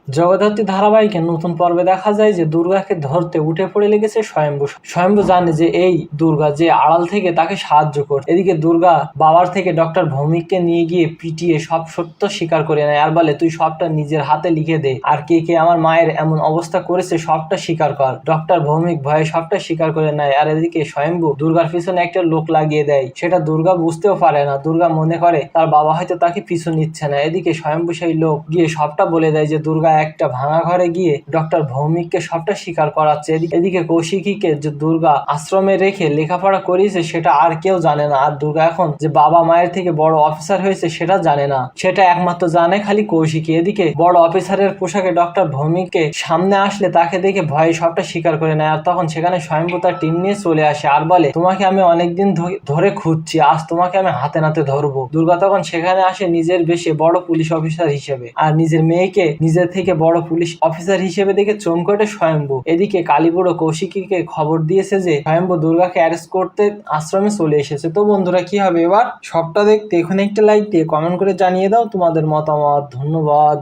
জগদ্ধাত্রী ধারাবাহিকের নতুন পর্বে দেখা যায় যে দুর্গাকে ধরতে উঠে পড়ে লেগেছে স্বয়ম্ভু। স্বয়ম্ভু জানে যে এই দুর্গা যে আড়াল থেকে তাকে সাহায্য করে। এদিকে দুর্গা বাবার থেকে ডক্টর ভৌমিককে নিয়ে গিয়ে পিটিয়ে সব সত্য স্বীকার করে নেয় আর বলে, তুই সবটা নিজের হাতে লিখে দে, আর কে কে আমার মায়ের এমন অবস্থা করেছে সবটা স্বীকার কর। ডক্টর ভৌমিক ভয়ে সবটা স্বীকার করে নেয়। আর এদিকে স্বয়ম্ভু দুর্গার পিছনে একটা লোক লাগিয়ে দেয়, সেটা দুর্গা বুঝতেও পারে না। দুর্গা মনে করে তার বাবা হয়তো তাকে পিছু নিচ্ছে না। এদিকে স্বয়ম্ভু সেই লোক গিয়ে সবটা বলে দেয় যে দুর্গা একটা ভাঙা ঘরে গিয়ে ডক্টর ভৌমিককে সবটা স্বীকার করাচ্ছে। এদিকে কৌশিকীকে যে দুর্গা আশ্রমে রেখে লেখাপড়া করিয়েছে সেটা আর কেউ জানে না। আর দুর্গা এখন যে বাবা মায়ের থেকে বড় অফিসার হয়েছে সেটা জানে না, সেটা একমাত্র জানে খালি কৌশিকী। এদিকে বড় অফিসারের পোশাকে ডক্টর ভৌমিককে সামনে আসলে তাকে দেখে ভয়ে সবটা স্বীকার করে নেয়। আর তখন সেখানে স্বয়ম্ভু তার টিম নিয়ে চলে আসে আর বলে, তোমাকে আমি অনেকদিন ধরে খুঁজছি, আজ তোমাকে আমি হাতে নাতে ধরবো। দুর্গা তখন সেখানে আসে নিজের বেশে বড় পুলিশ অফিসার হিসেবে, আর নিজের মেয়েকে নিজের থেকে বড় পুলিশ অফিসার হিসেবে দেখে চমকে ওঠে স্বয়ম্ভু। এদিকে কালীবুড়ো কৌশিকীকে খবর দিয়েছে যে স্বয়ম্ভু দুর্গাকে অ্যারেস্ট করতে আশ্রমে চলে এসেছে। তো বন্ধুরা, কি হবে এবার? সবটা দেখতে এখন একটা লাইক দিয়ে কমেন্ট করে জানিয়ে দাও তোমাদের মতামত। ধন্যবাদ।